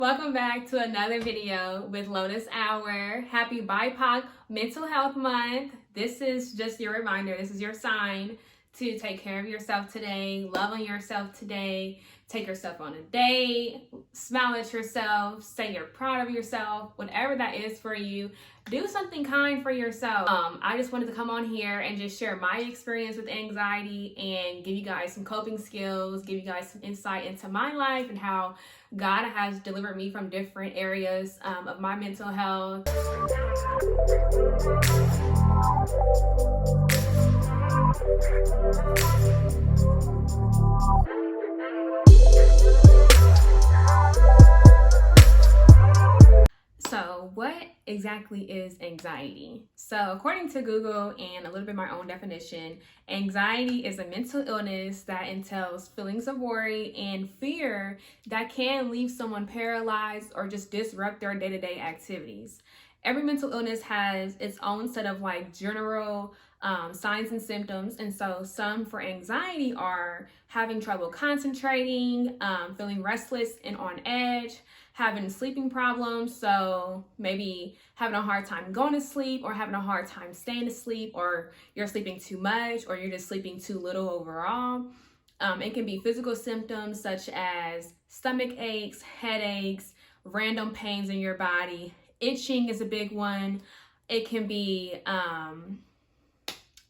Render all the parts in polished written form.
Welcome back to another video with Lotus Hour. Happy BIPOC Mental Health Month. This is just your reminder. This is your sign to take care of yourself today, love on yourself today, take yourself on a date, smile at yourself, say you're proud of yourself, whatever that is for you. Do something kind for yourself. I just wanted to come on here and just share my experience with anxiety and give you guys some coping skills, give you guys some insight into my life and how God has delivered me from different areas of my mental health. So what exactly is anxiety? So according to Google and a little bit my own definition, anxiety is a mental illness that entails feelings of worry and fear that can leave someone paralyzed or just disrupt their day-to-day activities. Every mental illness has its own set of general signs and symptoms. And so some for anxiety are having trouble concentrating, feeling restless and on edge, having sleeping problems. So maybe having a hard time going to sleep or having a hard time staying asleep, or you're sleeping too much or you're just sleeping too little overall. It can be physical symptoms such as stomach aches, headaches, random pains in your body. Itching is a big one. It can be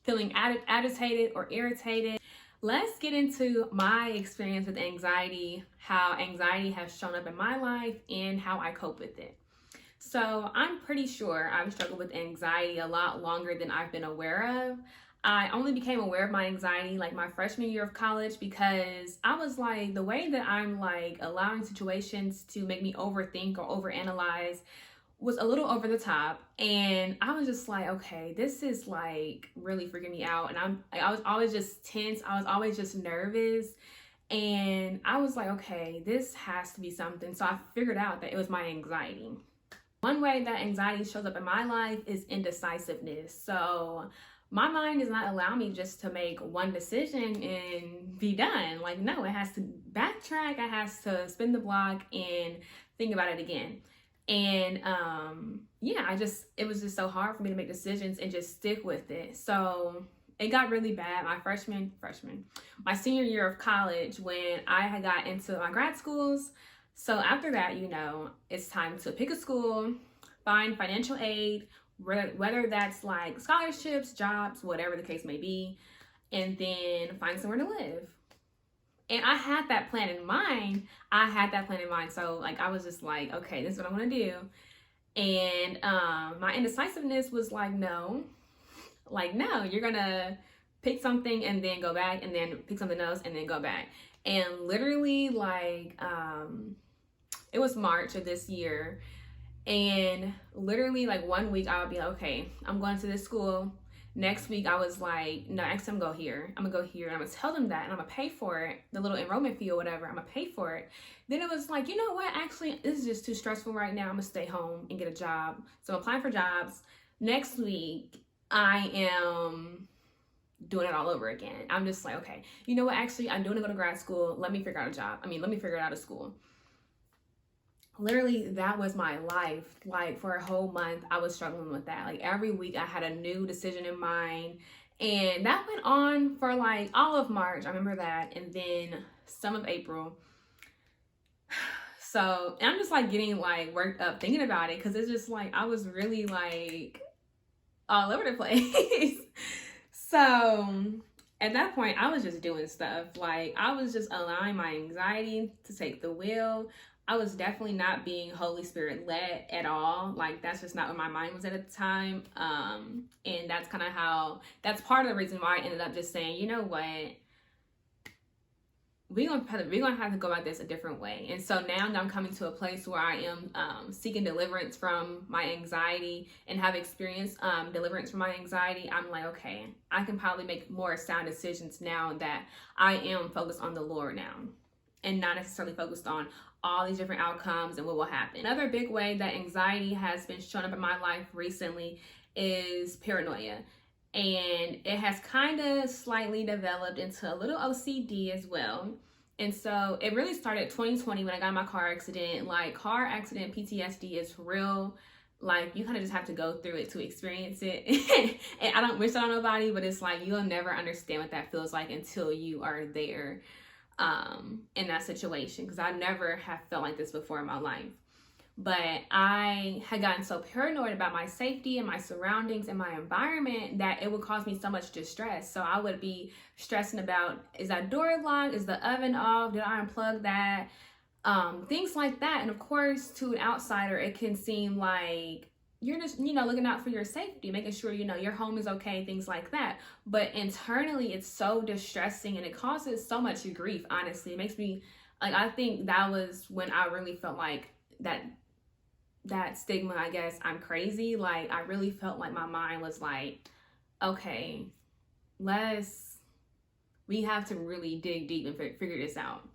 feeling agitated or irritated. Let's get into my experience with anxiety, how anxiety has shown up in my life, and how I cope with it. So I'm pretty sure I've struggled with anxiety a lot longer than I've been aware of. I only became aware of my anxiety my freshman year of college, because I was the way that I'm allowing situations to make me overthink or overanalyze was a little over the top, and I was just okay, this is really freaking me out. And I was always just tense. I was always just nervous, and I was okay, this has to be something. So I figured out that it was my anxiety. One way that anxiety shows up in my life is indecisiveness. So my mind does not allow me just to make one decision and be done. No, it has to backtrack. It has to spin the block and think about it again. And it was just so hard for me to make decisions and just stick with it. So it got really bad my senior year of college, when I had got into my grad schools. So after that, it's time to pick a school, find financial aid, whether that's scholarships, jobs, whatever the case may be, and then find somewhere to live. And I had that plan in mind. So I was just okay, this is what I'm gonna do. And my indecisiveness was no, you're gonna pick something and then go back, and then pick something else and then go back. And literally it was March of this year, and literally 1 week I would be okay, I'm going to this school. Next week, I was no, next time I'm gonna go here. I'm gonna go here, and I'm gonna tell them that, and I'm gonna pay for it, the little enrollment fee or whatever. I'm gonna pay for it. Then it was you know what? Actually, this is just too stressful right now. I'm gonna stay home and get a job. So I'm applying for jobs. Next week, I am doing it all over again. I'm just okay, you know what? Actually, I'm doing to go to grad school. Let me figure out a job. Let me figure out a school. Literally, that was my life. For a whole month, I was struggling with that. Every week I had a new decision in mind, and that went on for all of March. I remember that. And then some of April. So, and I'm just getting worked up thinking about it, because it's just I was really all over the place. So at that point, I was just doing stuff. I was just allowing my anxiety to take the wheel. I was definitely not being Holy Spirit led at all. That's just not what my mind was at the time. And that's that's part of the reason why I ended up just saying, you know what, we're gonna have to go about this a different way. And so now I'm coming to a place where I am seeking deliverance from my anxiety, and have experienced deliverance from my anxiety. I'm okay, I can probably make more sound decisions now that I am focused on the Lord now, and not necessarily focused on all these different outcomes and what will happen. Another big way that anxiety has been shown up in my life recently is paranoia. And it has kind of slightly developed into a little OCD as well. And so it really started 2020 when I got in my car accident. Like, car accident PTSD is real. Like, you kind of just have to go through it to experience it. And I don't wish that on nobody, but it's like you'll never understand what that feels like until you are there in that situation. Because I never have felt like this before in my life. But I had gotten so paranoid about my safety and my surroundings and my environment that it would cause me so much distress. So I would be stressing about, is that door locked? Is the oven off? Did I unplug that? Things like that. And of course, to an outsider, it can seem like you're just, looking out for your safety, making sure, your home is okay, things like that. But internally, it's so distressing and it causes so much grief, honestly. It makes me, like, I think that was when I really felt like that stigma, I guess, I'm crazy. Like, I really felt like my mind was like, okay, we have to really dig deep and figure this out.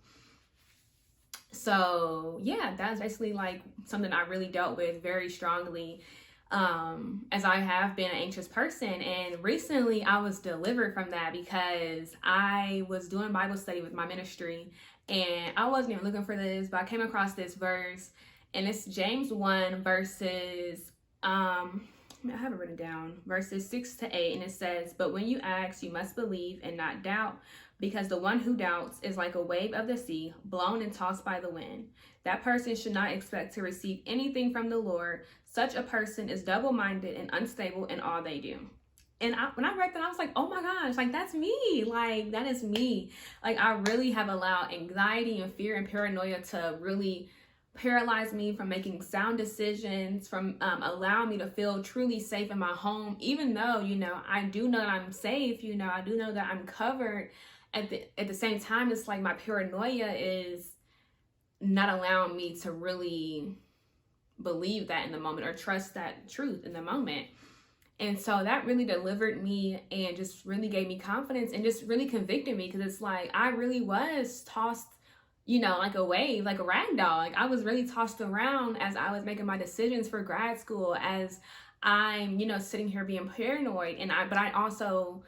So yeah, that's basically like something I really dealt with very strongly, as I have been an anxious person. And recently I was delivered from that because I was doing Bible study with my ministry, and I wasn't even looking for this, but I came across this verse, and it's James 1 verses, I have it written down, verses 6-8, and it says, "But when you ask, you must believe and not doubt, because the one who doubts is like a wave of the sea, blown and tossed by the wind. That person should not expect to receive anything from the Lord. Such a person is double-minded and unstable in all they do." And when I read that, I was like, oh my gosh, like, that's me. Like, that is me. Like, I really have allowed anxiety and fear and paranoia to really paralyze me from making sound decisions, from allowing me to feel truly safe in my home, even though, I do know that I'm safe, I do know that I'm covered. At the same time, it's like my paranoia is not allowing me to really believe that in the moment or trust that truth in the moment. And so that really delivered me and just really gave me confidence and just really convicted me, because it's like I really was tossed, like a wave, like a rag doll. Like, I was really tossed around as I was making my decisions for grad school, as I'm, sitting here being paranoid. But I also,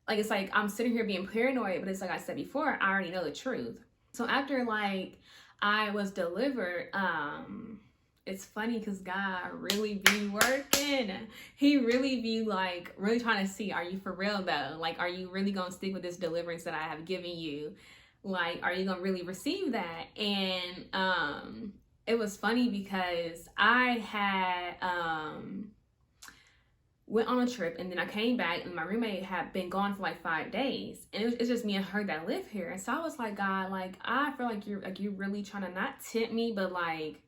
like, it's like I'm sitting here being paranoid, but it's like I said before, I already know the truth. So after, like, I was delivered, it's funny because God really be working. He really be, like, really trying to see, are you for real though? Like, are you really going to stick with this deliverance that I have given you? Like, are you gonna really receive that? And it was funny because I had went on a trip, and then I came back, and my roommate had been gone for like 5 days, and it's just me and her that live here. And so I was like, God, like, I feel like you're really trying to not tempt me, but, like,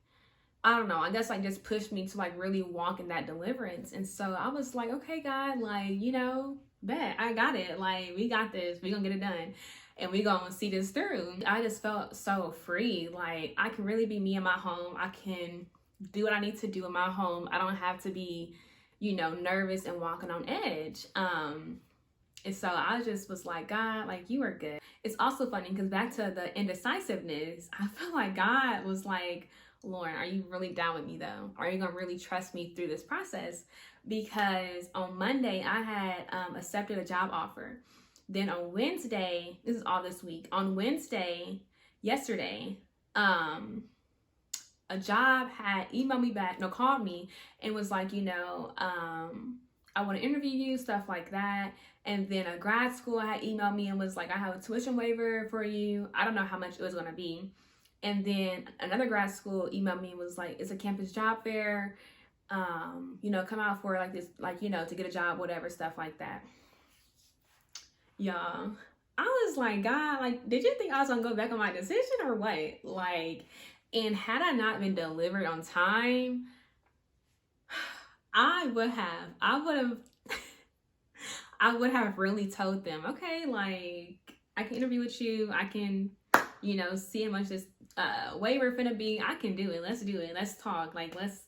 I don't know, I guess, like, just push me to, like, really walk in that deliverance. And so I was like, okay, God, like, bet I got it. Like, we got this. We gonna get it done. And we gonna see this through. I just felt so free. Like, I can really be me in my home. I can do what I need to do in my home. I don't have to be, nervous and walking on edge. And so I just was like, God, like, you are good. It's also funny because back to the indecisiveness, I feel like God was like, Lauren, are you really down with me though? Are you gonna really trust me through this process? Because on Monday, I had accepted a job offer. Then on Wednesday, this is all this week, on Wednesday, yesterday, a job had called me and was like, I want to interview you, stuff like that. And then a grad school had emailed me and was like, I have a tuition waiver for you. I don't know how much it was going to be. And then another grad school emailed me and was like, it's a campus job fair. Come out for like this, like, to get a job, whatever, stuff like that. Y'all, I was like, God, like, did you think I was gonna go back on my decision or what? Like, and had I not been delivered on time, I would have really told them, okay, like, I can interview with you. I can, see how much this waiver finna be. I can do it. Let's do it. Let's talk. Like, let's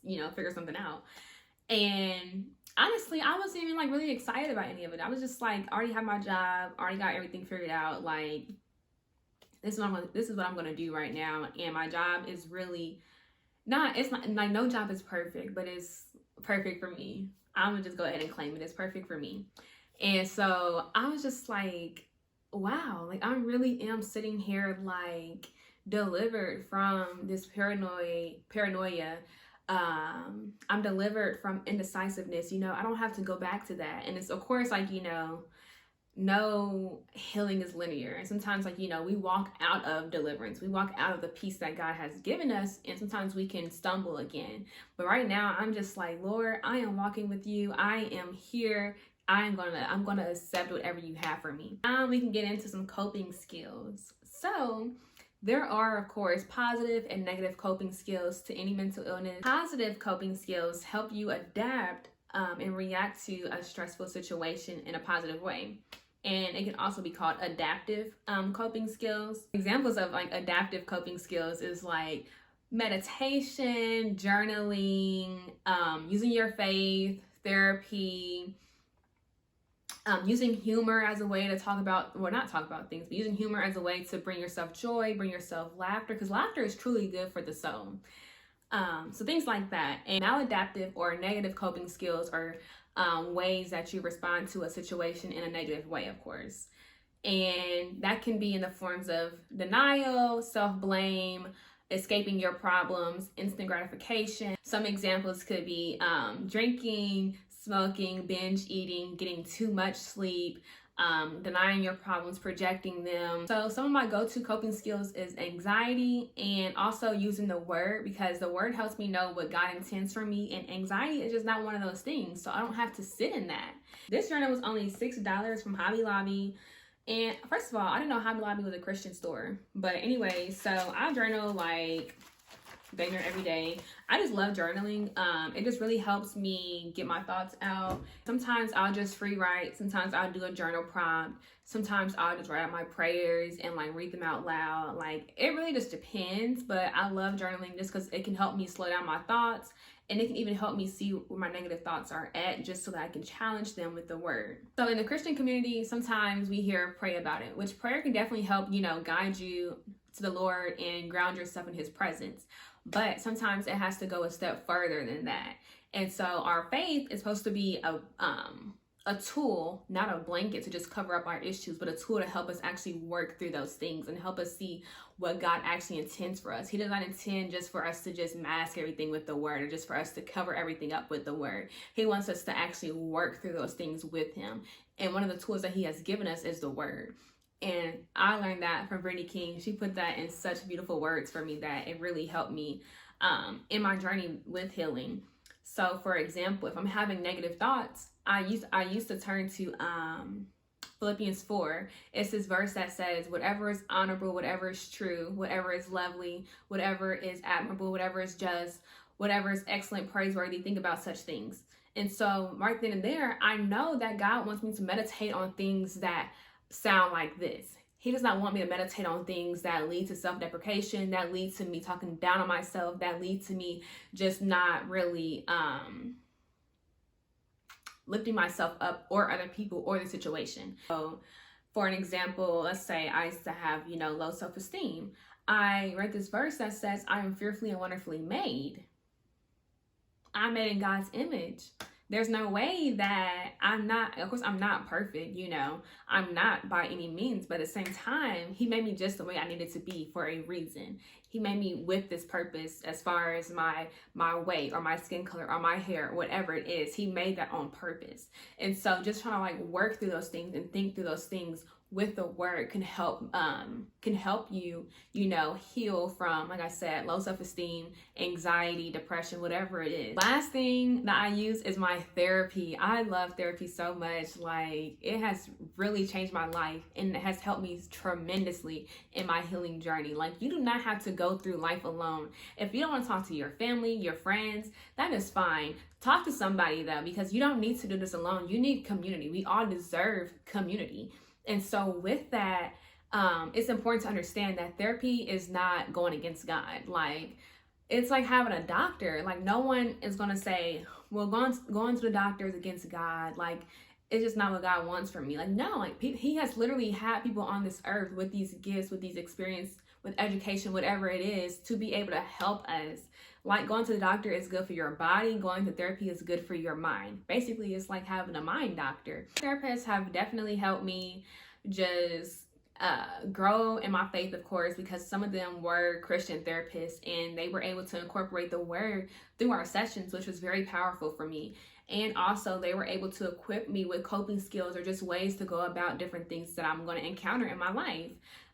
figure something out. And honestly, I wasn't even, like, really excited about any of it. I was just like, I already have my job, already got everything figured out. Like, this is what I'm gonna do right now. And my job is really it's not like, no job is perfect, but it's perfect for me. I'm gonna just go ahead and claim it. It's perfect for me. And so I was just like, wow, like I really am sitting here like delivered from this paranoia. I'm delivered from indecisiveness. I don't have to go back to that. And it's of course like, no healing is linear. And sometimes like, we walk out of deliverance. We walk out of the peace that God has given us, and sometimes we can stumble again. But right now I'm just like, Lord, I am walking with you. I am here. I'm gonna accept whatever you have for me. Now we can get into some coping skills. So there are, of course, positive and negative coping skills to any mental illness. Positive coping skills help you adapt and react to a stressful situation in a positive way. And it can also be called adaptive coping skills. Examples of like adaptive coping skills is like meditation, journaling, using your faith, therapy, using humor as a way to not talk about things, but using humor as a way to bring yourself joy, bring yourself laughter, because laughter is truly good for the soul. So things like that. And maladaptive or negative coping skills are ways that you respond to a situation in a negative way, of course. And that can be in the forms of denial, self-blame, escaping your problems, instant gratification. Some examples could be drinking, smoking, binge eating, getting too much sleep, denying your problems, projecting them. So some of my go-to coping skills is anxiety and also using the word, because the word helps me know what God intends for me, and anxiety is just not one of those things, so I don't have to sit in that. This journal was only $6 from Hobby Lobby. And first of all, I didn't know Hobby Lobby was a Christian store. But anyway, so I journal like dang every day. I just love journaling. It just really helps me get my thoughts out. Sometimes I'll just free write. Sometimes I'll do a journal prompt. Sometimes I'll just write out my prayers and like read them out loud. Like it really just depends, but I love journaling just because it can help me slow down my thoughts, and it can even help me see where my negative thoughts are at, just so that I can challenge them with the word. So in the Christian community, sometimes we hear pray about it, which prayer can definitely help, guide you to the Lord and ground yourself in his presence. But sometimes it has to go a step further than that. And so our faith is supposed to be a tool, not a blanket to just cover up our issues, but a tool to help us actually work through those things and help us see what God actually intends for us. He does not intend just for us to just mask everything with the word, or just for us to cover everything up with the word. He wants us to actually work through those things with him. And one of the tools that he has given us is the word. And I learned that from Brittany King. She put that in such beautiful words for me that it really helped me in my journey with healing. So for example, if I'm having negative thoughts, I used to turn to Philippians 4. It's this verse that says, whatever is honorable, whatever is true, whatever is lovely, whatever is admirable, whatever is just, whatever is excellent, praiseworthy, think about such things. And so right then and there, I know that God wants me to meditate on things that sound like this. He does not want me to meditate on things that lead to self-deprecation, that lead to me talking down on myself, that lead to me just not really lifting myself up or other people or the situation. So for an example, let's say I used to have, low self-esteem. I read this verse that says, I am fearfully and wonderfully made. I'm made in God's image. There's no way that I'm not perfect, I'm not by any means, but at the same time, he made me just the way I needed to be for a reason. He made me with this purpose as far as my weight or my skin color or my hair, whatever it is. He made that on purpose. And so just trying to like work through those things and think through those things with the word can help you, heal from, like I said, low self-esteem, anxiety, depression, whatever it is. Last thing that I use is my therapy. I love therapy so much. Like it has really changed my life, and it has helped me tremendously in my healing journey. Like you do not have to go through life alone. If you don't want to talk to your family, your friends, that is fine. Talk to somebody though, because you don't need to do this alone. You need community. We all deserve community. And so with that, it's important to understand that therapy is not going against God. Like, it's like having a doctor. Like, no one is going to say, well, going to the doctor is against God. Like, it's just not what God wants from me. Like, no, like, he has literally had people on this earth with these gifts, with these experiences, with education, whatever it is, to be able to help us. Like, going to the doctor is good for your body. Going to therapy is good for your mind. Basically, it's like having a mind doctor. Therapists have definitely helped me just grow in my faith, of course, because some of them were Christian therapists and they were able to incorporate the word through our sessions, which was very powerful for me. And also, they were able to equip me with coping skills or just ways to go about different things that I'm going to encounter in my life,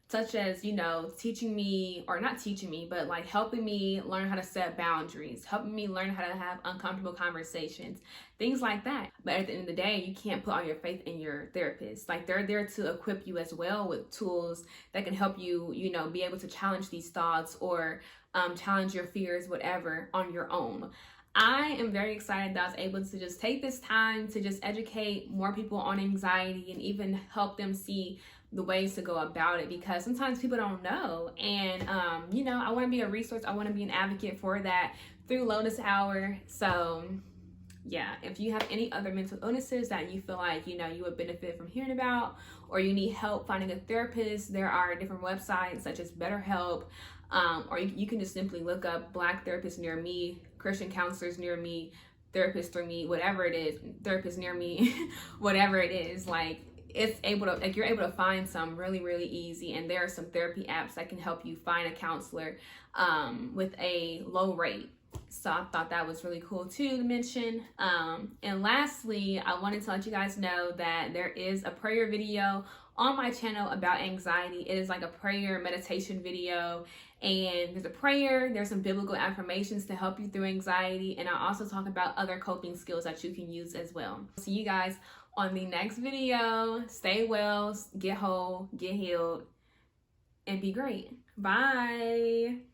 such as, you know, teaching me, or not teaching me, but like helping me learn how to set boundaries, helping me learn how to have uncomfortable conversations, things like that. But at the end of the day, you can't put all your faith in your therapist. Like, they're there to equip you as well with tools that can help you, you know, be able to challenge these thoughts or challenge your fears, whatever, on your own. I am very excited that I was able to just take this time to just educate more people on anxiety and even help them see the ways to go about it, because sometimes people don't know. And you know, I want to be a resource, I want to be an advocate for that through Lotus Hour. So yeah, if you have any other mental illnesses that you feel like, you know, you would benefit from hearing about, or you need help finding a therapist, there are different websites such as BetterHelp, or you can just simply look up Black therapists near me, Christian counselors near me, therapists through me, whatever it is, therapists near me, whatever it is. Like, it's able to, like, you're able to find some really easy, and there are some therapy apps that can help you find a counselor with a low rate. So I thought that was really cool too to mention. And lastly, I wanted to let you guys know that there is a prayer video on my channel about anxiety. It is like a prayer meditation video, and there's a prayer, there's some biblical affirmations to help you through anxiety, and I also talk about other coping skills that you can use as well. See you guys on the next video. Stay well, get whole, get healed, and be great. Bye.